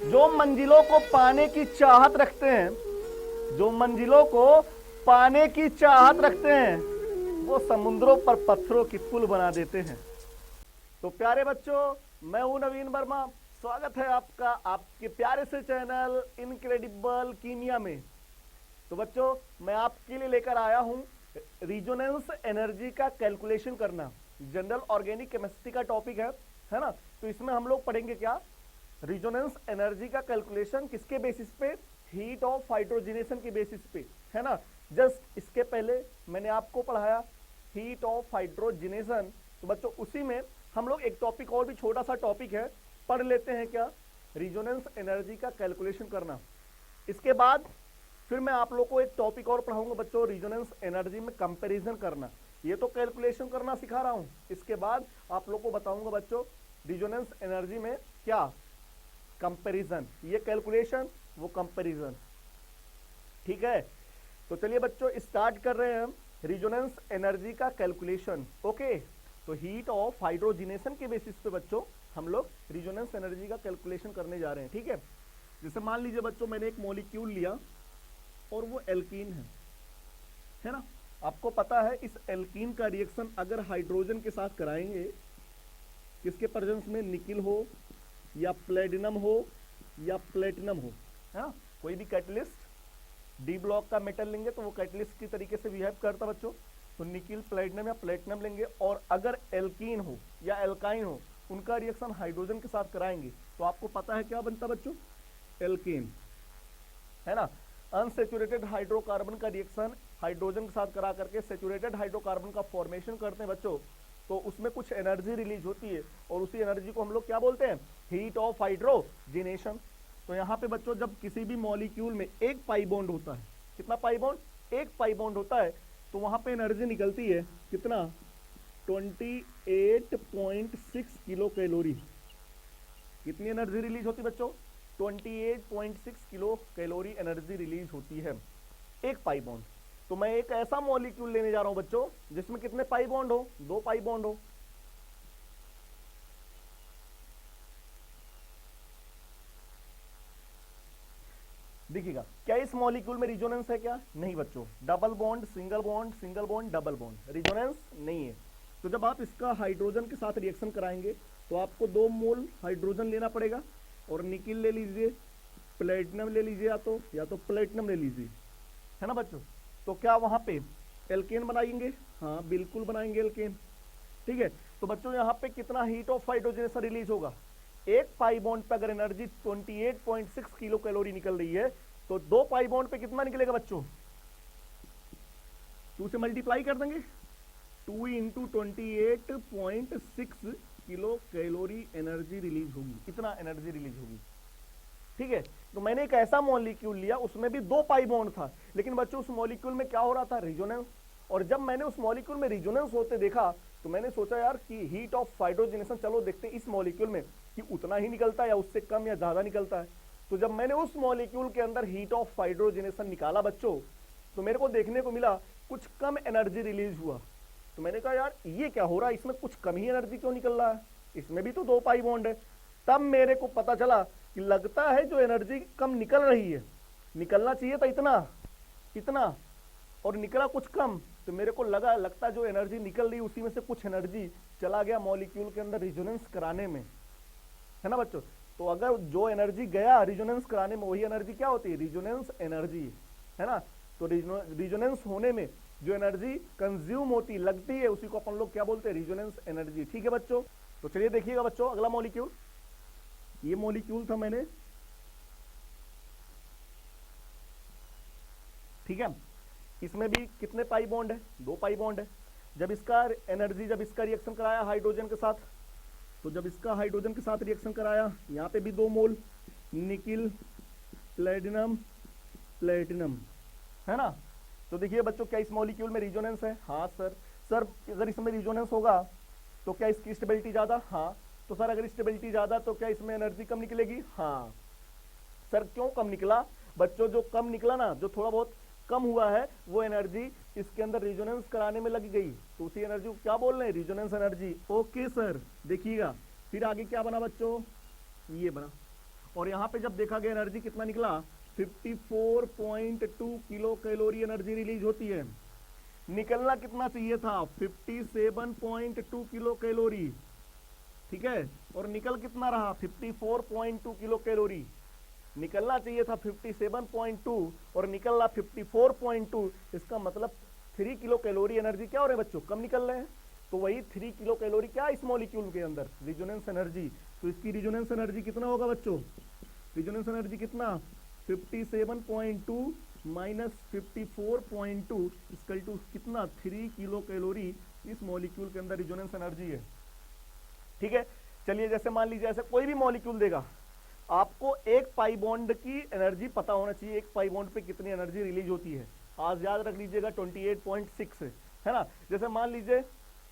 जो मंजिलों को पाने की चाहत रखते हैं, जो मंजिलों को पाने की चाहत रखते हैं, वो समुद्रों पर पत्थरों की पुल बना देते हैं। तो प्यारे बच्चों, मैं हूं नवीन वर्मा। स्वागत है आपका आपके प्यारे से चैनल इनक्रेडिबल कीमिया में। तो बच्चों, मैं आपके लिए लेकर आया हूं रिजोनेंस एनर्जी का कैलकुलेशन करना। जनरल ऑर्गेनिक केमिस्ट्री का टॉपिक है ना। तो इसमें हम लोग पढ़ेंगे क्या, रिजोनेंस एनर्जी का कैलकुलेशन किसके बेसिस पे, हीट ऑफ हाइड्रोजनेशन के बेसिस पे, है ना। जस्ट इसके पहले मैंने आपको पढ़ाया हीट ऑफ हाइड्रोजनेशन। तो बच्चों उसी में हम लोग एक टॉपिक और भी छोटा सा टॉपिक है पढ़ लेते हैं क्या, रिजोनेंस एनर्जी का कैलकुलेशन करना। इसके बाद फिर मैं आप लोग को एक टॉपिक और पढ़ाऊंगा बच्चों, रिजोनेंस एनर्जी में कंपैरिजन करना। ये तो कैलकुलेशन करना सिखा रहा हूं, इसके बाद आप लोग को बताऊंगा बच्चों रिजोनेंस एनर्जी में क्या कंपैरिजन, ये कैलकुलेशन वो कंपैरिजन। ठीक है, तो चलिए बच्चों स्टार्ट कर रहे हैं हम रिजोनेंस एनर्जी का कैलकुलेशन। ओके, तो हीट ऑफ हाइड्रोजनेशन के बेसिस पे बच्चों हम लोग रिजोनेंस एनर्जी का कैलकुलेशन करने जा रहे हैं। ठीक है, जैसे मान लीजिए बच्चों मैंने एक मॉलिक्यूल लिया और वो एल्कीन है ना। आपको पता है इस एल्कीन का रिएक्शन अगर हाइड्रोजन के साथ कराएंगे, किसके प्रेजेंस में, निकिल हो या प्लेटिनम हो या प्लेटिनम हो, है ना। कोई भी कैटलिस्ट डी ब्लॉक का मेटल लेंगे तो वो कैटलिस्ट की तरीके से बिहेव करता बच्चों। तो निकिल, प्लेटिनम या प्लेटिनम लेंगे और अगर एल्कीन हो या एल्काइन हो, उनका रिएक्शन हाइड्रोजन के साथ कराएंगे तो आपको पता है क्या बनता बच्चों, एल्कीन, है ना। अनसेचुरेटेड हाइड्रोकार्बन का रिएक्शन हाइड्रोजन के साथ करा करके सेचुरेटेड हाइड्रोकार्बन का फॉर्मेशन करते हैं बच्चों। तो उसमें कुछ एनर्जी रिलीज होती है और उसी एनर्जी को हम लोग क्या बोलते हैं, हीट ऑफ हाइड्रोजनेशन। तो यहाँ पे बच्चों जब किसी भी मॉलिक्यूल में एक पाई बॉन्ड होता है, कितना पाई बॉन्ड, एक पाई बॉन्ड होता है, तो वहां पे एनर्जी निकलती है कितना, 28.6 किलो कैलोरी। कितनी एनर्जी रिलीज होती है बच्चों, 28.6 किलो कैलोरी एनर्जी रिलीज होती है एक पाई बॉन्ड। तो मैं एक ऐसा मॉलिक्यूल लेने जा रहा हूं बच्चों जिसमें कितने पाई बॉन्ड हो, 2 पाई बॉन्ड हो। देखिएगा क्या इस मॉलिक्यूल में रिजोनेंस है क्या, नहीं बच्चों। Double bond single bond, single bond double bond, resonance नहीं है। तो जब आप इसका हाइड्रोजन के साथ रिएक्शन कराएंगे तो आपको 2 मोल हाइड्रोजन लेना पड़ेगा और निकिल ले लीजिए, प्लेटिनम ले लीजिए या तो प्लेटिनम ले लीजिए, है ना बच्चों। तो क्या वहां पे एल्केन बनाएंगे, हाँ बिल्कुल बनाएंगे एल्केन। ठीक है, तो बच्चों यहाँ पे कितना हीट ऑफ हाइड्रोजनेशन रिलीज होगा, एक पाई बॉन्ड पे अगर एनर्जी 28.6 किलो कैलोरी निकल रही है तो 2 पाई बॉन्ड पे कितना निकलेगा बच्चों, 2 से मल्टीप्लाई कर देंगे, 2 into 28.6 kilo calorie energy release होगी, इतना एनर्जी रिलीज होगी। ठीक है, तो मैंने एक ऐसा मॉलिक्यूल लिया उसमें भी 2 पाई बॉन्ड था, लेकिन बच्चों उस मॉलिक्यूल में क्या हो रहा था, रिजोनेंस। और जब मैंने उस मॉलिक्यूल में रिजोनेंस होते देखा तो मैंने सोचा यार कि हीट ऑफ हाइड्रोजनेशन, चलो देखते हैं इस मॉलिक्यूल में कि उतना ही निकलता है या उससे कम या ज्यादा निकलता है। तो जब मैंने उस मॉलिक्यूल के अंदर हीट ऑफ हाइड्रोजनेशन निकाला बच्चों, तो मेरे को देखने को मिला कुछ कम एनर्जी रिलीज हुआ। तो मैंने कहा यार ये क्या हो रहा है, इसमें कुछ कम ही एनर्जी क्यों निकल रहा है, इसमें भी तो 2 पाई बॉन्ड है। तब मेरे को पता चला कि लगता है जो एनर्जी कम निकल रही है, निकलना चाहिए था इतना इतना और निकला कुछ कम। तो मेरे को लगता जो एनर्जी निकल रही उसी में से कुछ एनर्जी चला गया मॉलिक्यूल के अंदर रिजोनेंस कराने में, है ना बच्चों। तो अगर जो एनर्जी गया रिजोनेंस कराने में वही एनर्जी क्या होती है, रिजोनेंस एनर्जी, है ना। तो रिजोनेंस होने में जो एनर्जी कंज्यूम होती लगती है उसी को अपन लोग क्या बोलते हैं, रिजोनेंस एनर्जी। ठीक है बच्चों, तो चलिए देखिएगा बच्चों अगला मॉलिक्यूल, ये मॉलिक्यूल था मैंने, ठीक है। इसमें भी कितने पाई बॉन्ड है, 2 पाई बॉन्ड है। जब इसका एनर्जी, जब इसका रिएक्शन कराया हाइड्रोजन के साथ, तो जब इसका हाइड्रोजन के साथ रिएक्शन कराया यहाँ पे भी 2 मोल निकिल, प्लेटिनम प्लेटिनम, है ना। तो देखिए बच्चों क्या इस मॉलिक्यूल में रिजोनेंस है, हाँ सर। सर अगर इसमें रिजोनेंस होगा तो क्या इसकी स्टेबिलिटी ज्यादा, हाँ। तो सर अगर स्टेबिलिटी ज्यादा तो क्या इसमें एनर्जी कम निकलेगी, हाँ। सर क्यों कम निकला बच्चों, जो कम निकला ना, जो थोड़ा बहुत कम हुआ है वो एनर्जी इसके अंदर रिजोनेंस कराने में लग गई, तो उसी एनर्जी को क्या बोल रहे हैं, रिजोनेंस एनर्जी। ओके सर, देखिएगा फिर आगे क्या बना बच्चों, ये बना। और यहाँ पे जब देखा गया एनर्जी कितना निकला 54.2 किलो कैलोरी एनर्जी रिलीज होती है। निकलना कितना चाहिए था 57.2 किलो कैलोरी, ठीक है, और निकल कितना रहा 54.2 किलो कैलोरी। निकलना चाहिए था 57.2 और निकल रहा 54.2, इसका मतलब 3 किलो कैलोरी एनर्जी क्या हो रहा है बच्चों, कम निकल रहे हैं। तो वही 3 किलो कैलोरी क्या इस मॉलिक्यूल के अंदर रिजोनेंस एनर्जी। तो इसकी रिजोनेंस एनर्जी कितना होगा बच्चों, रिजोनेंस एनर्जी कितना 57.2 माइनस 54.2 इक्वल टू कितना 3 किलो कैलोरी इस मॉलिक्यूल के अंदर रिजोनेंस एनर्जी है। ठीक है, चलिए जैसे मान लीजिए ऐसे कोई भी मॉलिक्यूल देगा, आपको एक पाई बॉन्ड की एनर्जी पता होना चाहिए, एक पाई बॉन्ड पे कितनी एनर्जी रिलीज होती है। आज याद रख लीजिएगा 28.6 है ना। जैसे मान लीजिए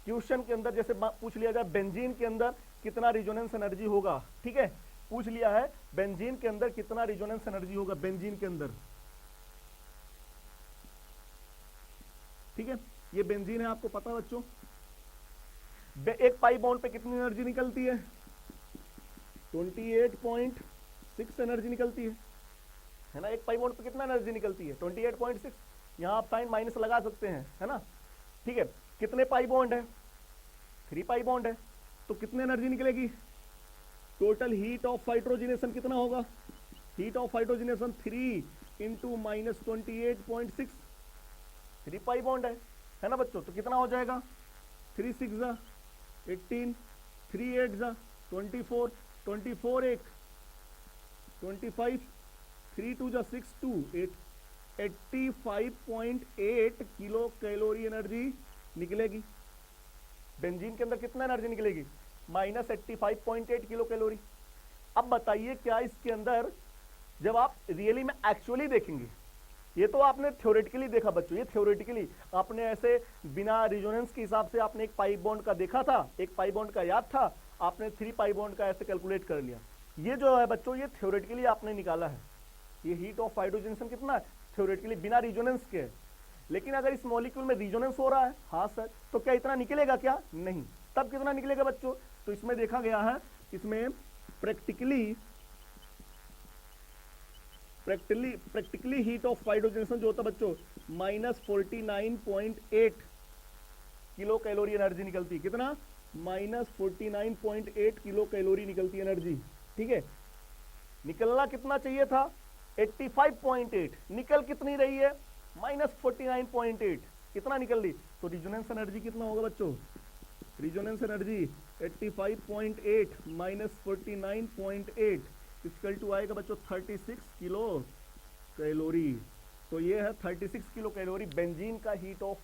क्वेश्चन के अंदर जैसे पूछ लिया जाए बेंजीन के अंदर कितना रिजोनेंस एनर्जी होगा, ठीक है, पूछ लिया है बेंजीन के अंदर कितना रिजोनेंस एनर्जी होगा बेंजीन के अंदर, ठीक है, ये बेंजीन है आपको पता बच्चों। एक पाई बॉन्ड पे कितनी एनर्जी निकलती है 28.6 एनर्जी निकलती है ना। एक पाई बॉन्ड पे कितना एनर्जी निकलती है 28.6, यहां आप साइन माइनस लगा सकते हैं, है ना। ठीक है, कितने पाई बॉन्ड है 3 पाई बॉन्ड है, तो कितनी एनर्जी निकलेगी, टोटल हीट ऑफ हाइड्रोजनेशन कितना होगा, heat of hydrogenation 3 into minus 28.6, 3 pi bond है ना बच्चों। तो कितना हो जाएगा 3 6 जा 18, 3 8 जा 24, 24 1 25, 3 2 जा 6 2 8, 85.8 किलो कैलोरी एनर्जी निकलेगी। बेंजीन के अंदर कितना एनर्जी निकलेगी माइनस 85.8 किलो कैलोरी। अब बताइए क्या इसके अंदर जब आप रियली में एक्चुअली देखेंगे, ये तो आपने थ्योरेटिकली देखा बच्चों, ये थ्योरेटिकली आपने ऐसे बिना रिजोनेंस के हिसाब से आपने एक पाई बॉन्ड का देखा था, एक पाई बॉन्ड का याद था, आपने 3 पाई बॉन्ड का ऐसे कैलकुलेट कर लिया। ये जो है बच्चों ये थ्योरेटिकली आपने निकाला है, ये हीट ऑफ हाइड्रोजनेशन कितना है थ्योरेटिकली बिना रिजोनेंस के। लेकिन अगर इस मॉलिक्यूल में रिजोनेंस हो रहा है, हाँ सर, तो क्या इतना निकलेगा क्या, नहीं। तब कितना निकलेगा बच्चों, तो इसमें देखा गया है, इसमें प्रैक्टिकली हीट ऑफ हाइड्रोजनेशन जो होता है बच्चों माइनस 49.8 किलो कैलोरी एनर्जी निकलती है। कितना माइनस 49.8 किलो कैलोरी निकलती है एनर्जी, ठीक है। निकलना कितना चाहिए था 85.8, निकल कितनी रही है माइनस 49.8, कितना निकल रही। तो रिजोनेंस एनर्जी कितना होगा बच्चों, resonance energy 85.8 minus 49.8 equal to आएगा बच्चों 36 किलो कैलोरी। तो ये है 36 किलो कैलोरी बेंजीन का हीट ऑफ,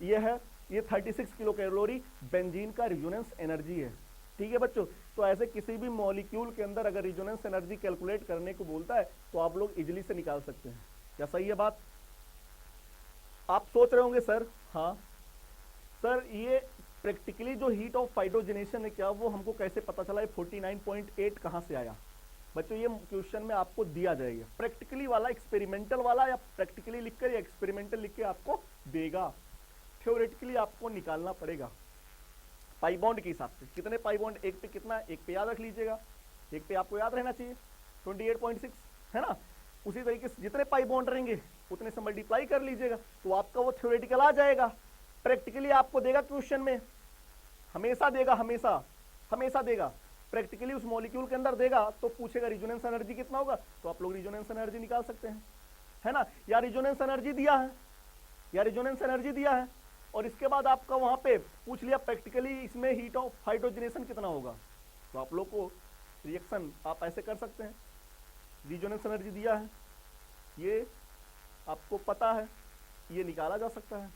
ये है ये 36 किलो कैलोरी बेंजीन का रिजोनेंस एनर्जी है, ठीक है बच्चों। तो ऐसे किसी भी मॉलिक्यूल के अंदर अगर रिजोनेंस एनर्जी कैलकुलेट करने को बोलता है तो आप लोग इजीली से निकाल सकते हैं। क्या सही है बात। आप सोच रहे होंगे सर, हाँ सर ये प्रैक्टिकली जो हीट ऑफ हाइड्रोजनेशन है क्या वो हमको कैसे पता चला, ये 49.8 कहाँ से आया। बच्चों ये क्वेश्चन में आपको दिया जाएगा, प्रैक्टिकली वाला एक्सपेरिमेंटल वाला, या प्रैक्टिकली लिखकर या एक्सपेरिमेंटल लिख के आपको देगा। थ्योरेटिकली आपको निकालना पड़ेगा पाई बॉन्ड के हिसाब से, कितने पाई बॉन्ड एक पे कितना, एक पे याद रख लीजिएगा, एक पे आपको याद रहना चाहिए 28.6 है ना। उसी तरीके से जितने पाई बॉन्ड रहेंगे उतने से मल्टीप्लाई कर लीजिएगा, तो आपका वो थ्योरेटिकल आ जाएगा। प्रैक्टिकली आपको देगा क्वेश्चन में, हमेशा देगा, हमेशा देगा। प्रैक्टिकली उस मॉलिक्यूल के अंदर देगा तो पूछेगा रिजोनेंस एनर्जी कितना होगा, तो आप लोग रिजोनेंस एनर्जी निकाल सकते हैं, है ना। या रिजोनेंस एनर्जी दिया है, या रिजोनेंस एनर्जी दिया है, और इसके बाद आपका वहां पे पूछ लिया प्रैक्टिकली इसमें हीट ऑफ हाइड्रोजनेशन कितना होगा, तो आप लोग को रिएक्शन आप ऐसे कर सकते हैं। रिजोनेंस एनर्जी दिया है, ये आपको पता है, ये निकाला जा सकता है,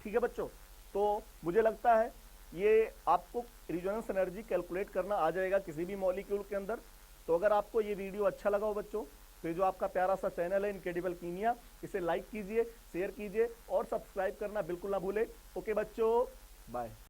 ठीक है बच्चों। तो मुझे लगता है ये आपको रिजोनेंस एनर्जी कैलकुलेट करना आ जाएगा किसी भी मॉलिक्यूल के अंदर। तो अगर आपको ये वीडियो अच्छा लगा हो बच्चों, तो ये जो आपका प्यारा सा चैनल है इनक्रेडिबल कीमिया, इसे लाइक कीजिए, शेयर कीजिए और सब्सक्राइब करना बिल्कुल ना भूले। ओके बच्चों, बाय।